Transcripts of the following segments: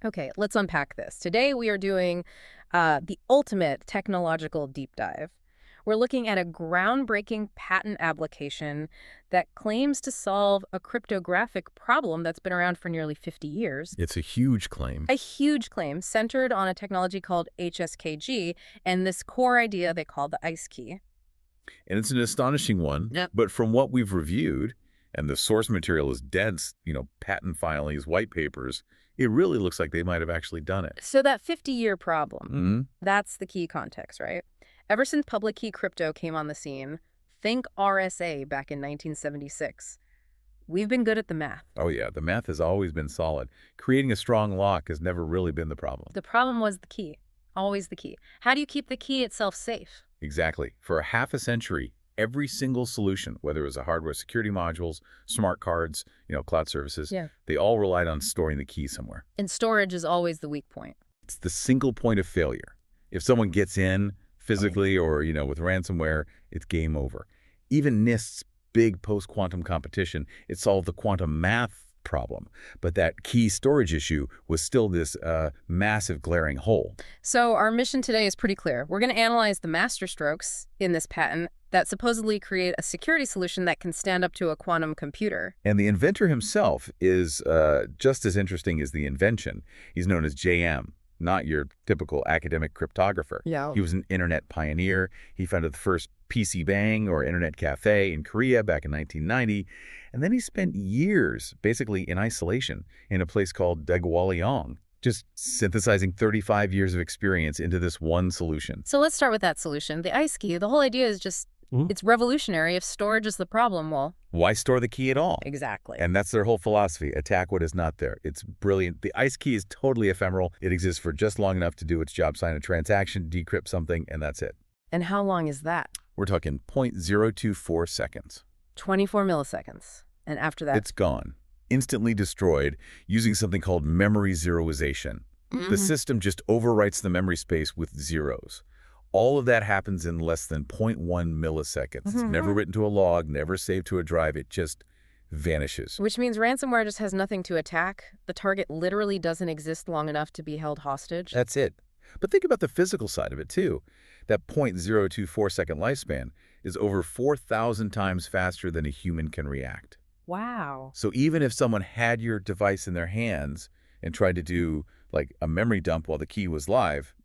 Okay, let's unpack this. Today we are doing the ultimate technological deep dive. We're looking at a groundbreaking patent application that claims to solve a cryptographic problem that's been around for nearly 50 years. It's a huge claim. A huge claim centered on a technology called HSKG and this core idea they call the ICE key. And it's an astonishing one. Yep. But from what we've reviewed, and the source material is dense, patent filings, white papers, it really looks like they might have actually done it. So that 50-year problem, Hmm. that's the key context, right? Ever since public key crypto came on the scene, think RSA back in 1976. We've been good at the math. Oh, yeah, the math has always been solid. Creating a strong lock has never really been the problem. The problem was the key, always the key. How do you keep the key itself safe? Exactly. For a half a century, every single solution, whether it was a hardware security modules, smart cards, cloud services, Yeah. they all relied on storing the key somewhere. And storage is always the weak point. It's the single point of failure. If someone gets in physically or, with ransomware, it's game over. Even NIST's big post-quantum competition, it solved the quantum math problem. But that key storage issue was still this massive glaring hole. So our mission today is pretty clear. We're going to analyze the masterstrokes in this patent that supposedly create a security solution that can stand up to a quantum computer. And the inventor himself is just as interesting as the invention. He's known as JM, not your typical academic cryptographer. Yeah. He was an internet pioneer. He founded the first PC Bang, or internet cafe, in Korea back in 1990. And then he spent years basically in isolation in a place called Daegwallyeong, just synthesizing 35 years of experience into this one solution. So let's start with that solution. The ICE key, the whole idea is just, it's revolutionary. If storage is the problem, well... Why store the key at all? Exactly. And that's their whole philosophy. Attack what is not there. It's brilliant. The ICE key is totally ephemeral. It exists for just long enough to do its job, sign a transaction, decrypt something, and that's it. And how long is that? We're talking 0.024 seconds. 24 milliseconds. And after that... It's gone. Instantly destroyed using something called memory zeroization. The system just overwrites the memory space with zeros. All of that happens in less than 0.1 milliseconds. It's never written to a log, never saved to a drive. It just vanishes. Which means ransomware just has nothing to attack. The target literally doesn't exist long enough to be held hostage. That's it. But think about the physical side of it, too. That 0.024-second lifespan is over 4,000 times faster than a human can react. Wow. So even if someone had your device in their hands and tried to do, like, a memory dump while the key was live,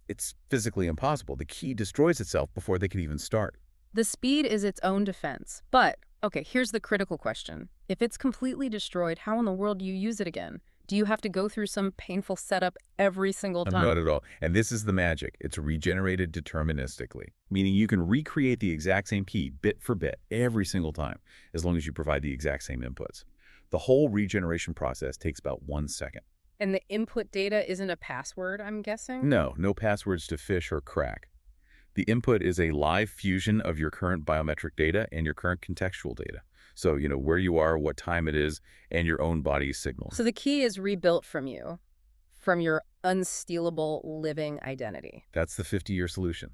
it's physically impossible. The key destroys itself before they can even start. The speed is its own defense. But, okay, here's the critical question. If it's completely destroyed, how in the world do you use it again? Do you have to go through some painful setup every single time? Not at all. And this is the magic. It's regenerated deterministically, meaning you can recreate the exact same key bit for bit every single time, as long as you provide the exact same inputs. The whole regeneration process takes about 1 second. And the input data isn't a password, I'm guessing? No passwords to phish or crack. The input is a live fusion of your current biometric data and your current contextual data. So, where you are, what time it is, and your own body's signals. So the key is rebuilt from you, from your unstealable living identity. That's the 50-year solution.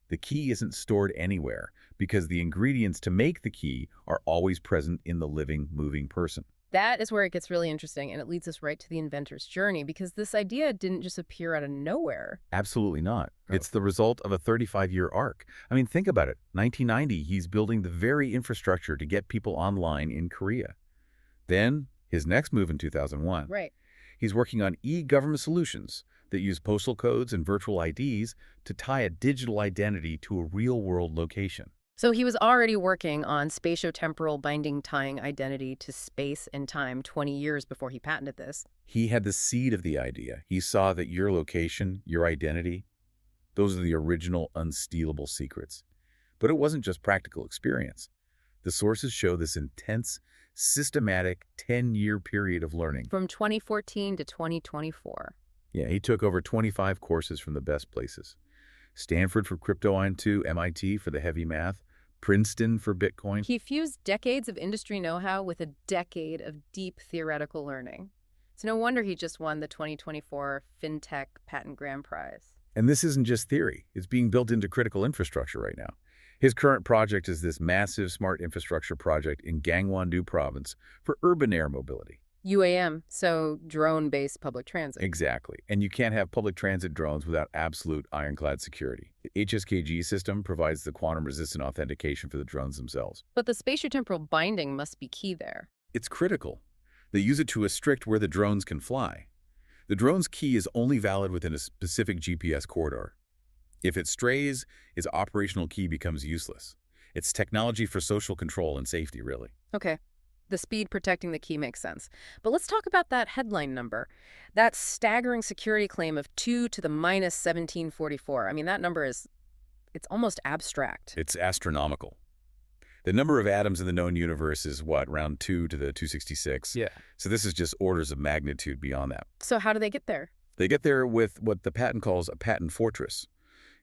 The key isn't stored anywhere because the ingredients to make the key are always present in the living, moving person. That is where it gets really interesting, and it leads us right to the inventor's journey, because this idea didn't just appear out of nowhere. Absolutely not. It's the result of a 35-year arc. I mean, think about it. 1990, he's building the very infrastructure to get people online in Korea. Then, his next move in 2001. Right. He's working on e-government solutions that use postal codes and virtual IDs to tie a digital identity to a real-world location. So he was already working on spatiotemporal binding tying identity to space and time 20 years before he patented this. He had the seed of the idea. He saw that your location, your identity, those are the original unstealable secrets. But it wasn't just practical experience. The sources show this intense, systematic 10-year period of learning. From 2014 to 2024. Yeah, he took over 25 courses from the best places. Stanford for Crypto On2, MIT for the heavy math, Princeton for Bitcoin. He fused decades of industry know-how with a decade of deep theoretical learning. It's no wonder he just won the 2024 FinTech Patent Grand Prize. And this isn't just theory. It's being built into critical infrastructure right now. His current project is this massive smart infrastructure project in Gangwon-do province for urban air mobility. UAM, so drone-based public transit. Exactly. And you can't have public transit drones without absolute ironclad security. The HSKG system provides the quantum-resistant authentication for the drones themselves. But the spatiotemporal binding must be key there. It's critical. They use it to restrict where the drones can fly. The drone's key is only valid within a specific GPS corridor. If it strays, its operational key becomes useless. It's technology for social control and safety, really. Okay. The speed protecting the key makes sense. But let's talk about that headline number. That staggering security claim of 2 to the minus 1744. I mean, that number it's almost abstract. It's astronomical. The number of atoms in the known universe is what, around 2 to the 266? Yeah. So this is just orders of magnitude beyond that. So how do they get there? They get there with what the patent calls a patent fortress.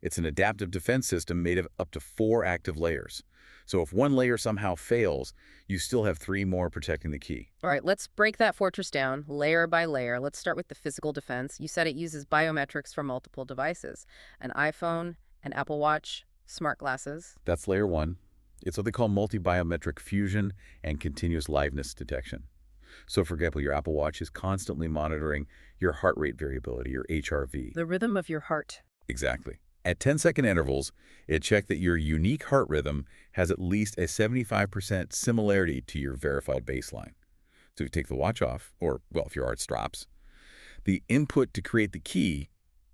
It's an adaptive defense system made of up to 4 active layers. So if one layer somehow fails, you still have 3 more protecting the key. All right, let's break that fortress down layer by layer. Let's start with the physical defense. You said it uses biometrics for multiple devices. An iPhone, an Apple Watch, smart glasses. That's layer 1. It's what they call multi-biometric fusion and continuous liveness detection. So for example, your Apple Watch is constantly monitoring your heart rate variability, your HRV. The rhythm of your heart. Exactly. At 10-second intervals, it checked that your unique heart rhythm has at least a 75% similarity to your verified baseline. So if you take the watch off, or, well, if your heart stops, the input to create the key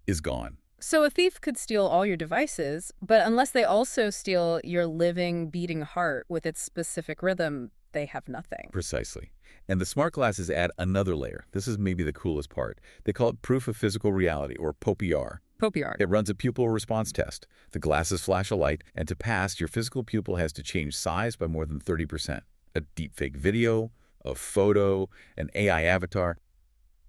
is gone. So a thief could steal all your devices, but unless they also steal your living, beating heart with its specific rhythm, they have nothing. Precisely. And the smart glasses add another layer. This is maybe the coolest part. They call it proof of physical reality, or POPR. POPR. It runs a pupil response test. The glasses flash a light, and to pass, your physical pupil has to change size by more than 30%. A deepfake video, a photo, an AI avatar.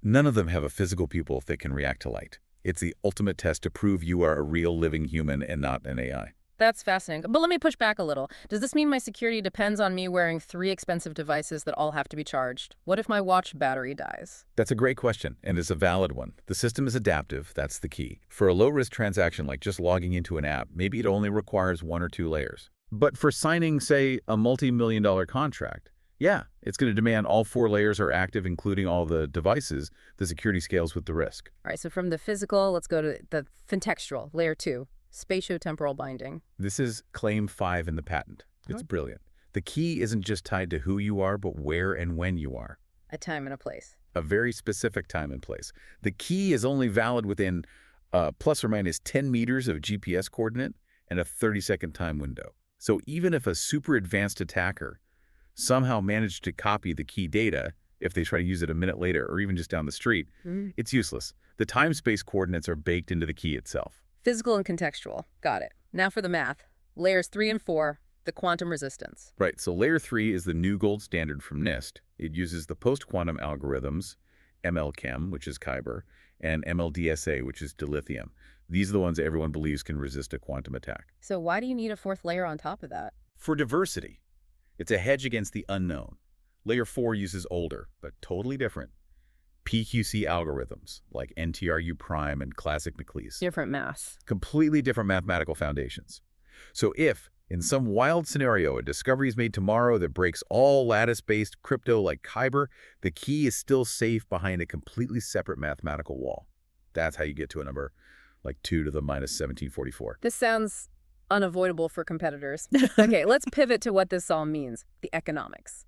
None of them have a physical pupil that can react to light. It's the ultimate test to prove you are a real living human and not an AI. That's fascinating. But let me push back a little. Does this mean my security depends on me wearing 3 expensive devices that all have to be charged? What if my watch battery dies? That's a great question, and it's a valid one. The system is adaptive, that's the key. For a low-risk transaction like just logging into an app, maybe it only requires 1 or 2 layers. But for signing, say, a multi-million-dollar contract, yeah, it's going to demand all 4 layers are active, including all the devices. The security scales with the risk. All right, so from the physical, let's go to the contextual, layer 2. Spatiotemporal binding. This is claim 5 in the patent. It's brilliant. The key isn't just tied to who you are, but where and when you are. A time and a place. A very specific time and place. The key is only valid within plus or minus 10 meters of GPS coordinate and a 30-second time window. So even if a super advanced attacker somehow managed to copy the key data, if they try to use it a minute later or even just down the street, it's useless. The time-space coordinates are baked into the key itself. Physical and contextual. Got it. Now for the math. Layers 3 and 4, the quantum resistance. Right, so layer 3 is the new gold standard from NIST. It uses the post-quantum algorithms, MLChem, which is Kyber, and MLDSA, which is dilithium. These are the ones everyone believes can resist a quantum attack. So why do you need a 4th layer on top of that? For diversity. It's a hedge against the unknown. Layer 4 uses older, but totally different, PQC algorithms like NTRU prime and classic Maclise. Different math. Completely different mathematical foundations. So if, in some wild scenario, a discovery is made tomorrow that breaks all lattice-based crypto like Kyber, the key is still safe behind a completely separate mathematical wall. That's how you get to a number like 2 to the minus 1744. This sounds unavoidable for competitors. Okay, let's pivot to what this all means, the economics.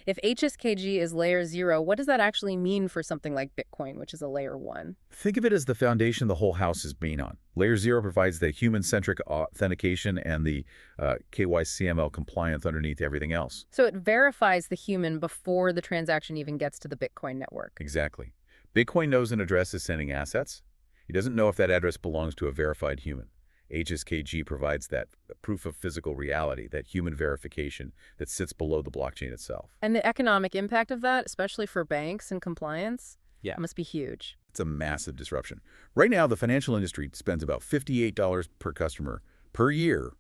If HSKG is layer 0, what does that actually mean for something like Bitcoin, which is a layer 1? Think of it as the foundation the whole house is being on. Layer 0 provides the human-centric authentication and the KYCML compliance underneath everything else. So it verifies the human before the transaction even gets to the Bitcoin network. Exactly. Bitcoin knows an address is sending assets. It doesn't know if that address belongs to a verified human. HSKG provides that proof of physical reality, that human verification that sits below the blockchain itself. And the economic impact of that, especially for banks and compliance, must be huge. It's a massive disruption. Right now, the financial industry spends about $58 per customer per year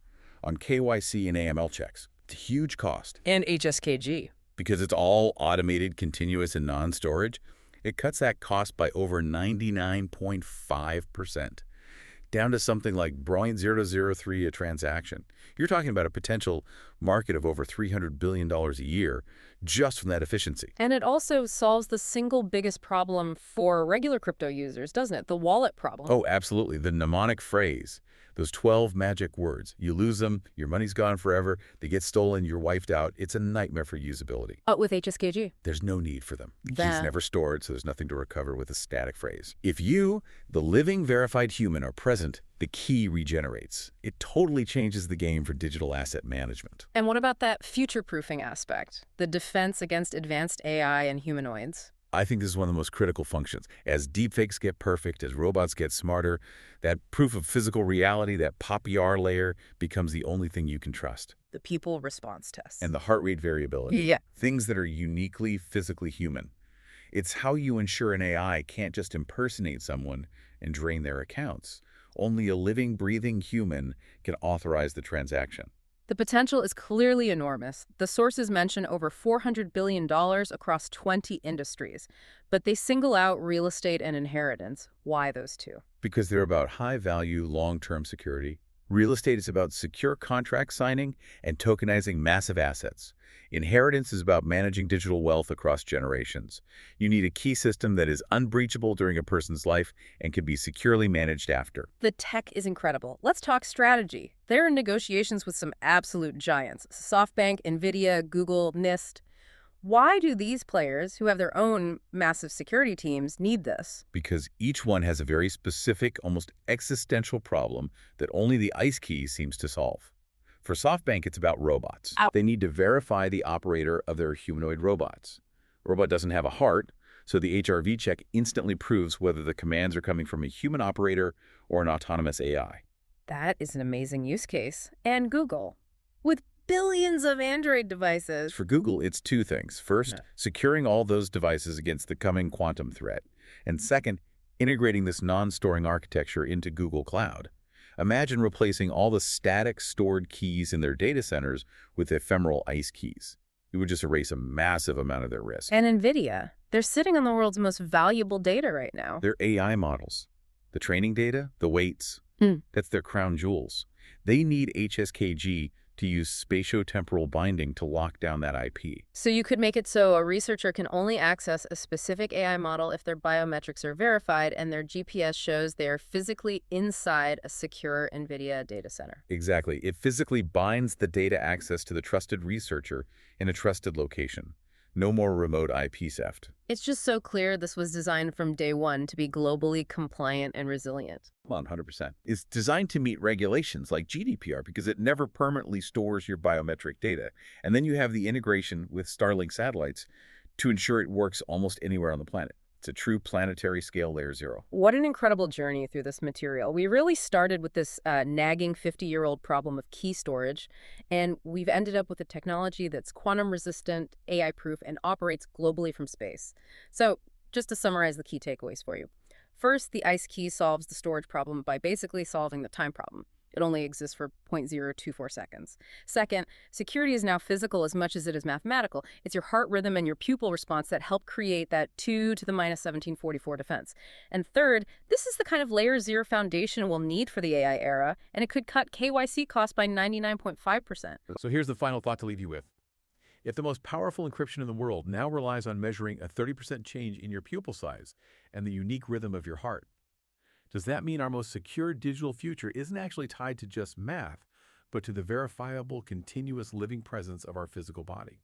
on KYC and AML checks. It's a huge cost. And HSKG. Because it's all automated, continuous, and non-storage, it cuts that cost by over 99.5%. down to something like 0.0003 a transaction. You're talking about a potential market of over $300 billion a year just from that efficiency. And it also solves the single biggest problem for regular crypto users, doesn't it? The wallet problem. Oh, absolutely. The mnemonic phrase, those 12 magic words. You lose them, your money's gone forever, they get stolen, you're wiped out. It's a nightmare for usability. With HSKG. There's no need for them. The key's That never stored, so there's nothing to recover with a static phrase. If you, the living verified human, are present, the key regenerates. It totally changes the game for digital asset management. And what about that future-proofing aspect? The defense against advanced AI and humanoids? I think this is one of the most critical functions. As deepfakes get perfect, as robots get smarter, that proof of physical reality, that POP-R layer, becomes the only thing you can trust. The people response tests. And the heart rate variability. Yeah. Things that are uniquely physically human. It's how you ensure an AI can't just impersonate someone and drain their accounts. Only a living, breathing human can authorize the transaction. The potential is clearly enormous. The sources mention over $400 billion across 20 industries, but they single out real estate and inheritance. Why those two? Because they're about high-value, long-term security. Real estate is about secure contract signing and tokenizing massive assets. Inheritance is about managing digital wealth across generations. You need a key system that is unbreachable during a person's life and can be securely managed after. The tech is incredible. Let's talk strategy. They're in negotiations with some absolute giants: SoftBank, NVIDIA, Google, NIST. Why do these players, who have their own massive security teams, need this? Because each one has a very specific, almost existential problem that only the ICE key seems to solve. For SoftBank, it's about robots. They need to verify the operator of their humanoid robots. A robot doesn't have a heart, so the HRV check instantly proves whether the commands are coming from a human operator or an autonomous AI. That is an amazing use case. And Google, with billions of Android devices. For Google, it's two things. First, securing all those devices against the coming quantum threat. And second, integrating this non-storing architecture into Google Cloud. Imagine replacing all the static stored keys in their data centers with ephemeral ICE keys. It would just erase a massive amount of their risk. And NVIDIA, they're sitting on the world's most valuable data right now. Their AI models, the training data, the weights, that's their crown jewels. They need HSKG to use spatiotemporal binding to lock down that IP. So you could make it so a researcher can only access a specific AI model if their biometrics are verified and their GPS shows they are physically inside a secure NVIDIA data center. Exactly. It physically binds the data access to the trusted researcher in a trusted location. No more remote IP theft. It's just so clear this was designed from day one to be globally compliant and resilient. Come on, 100%. It's designed to meet regulations like GDPR because it never permanently stores your biometric data. And then you have the integration with Starlink satellites to ensure it works almost anywhere on the planet. It's a true planetary scale layer zero. What an incredible journey through this material. We really started with this nagging 50-year-old problem of key storage, and we've ended up with a technology that's quantum resistant, AI-proof, and operates globally from space. So just to summarize the key takeaways for you. First, the ICE key solves the storage problem by basically solving the time problem. It only exists for 0.024 seconds. Second, security is now physical as much as it is mathematical. It's your heart rhythm and your pupil response that help create that 2 to the minus 1744 defense. And third, this is the kind of layer zero foundation we'll need for the AI era, and it could cut KYC costs by 99.5%. So here's the final thought to leave you with. If the most powerful encryption in the world now relies on measuring a 30% change in your pupil size and the unique rhythm of your heart, does that mean our most secure digital future isn't actually tied to just math, but to the verifiable, continuous living presence of our physical body?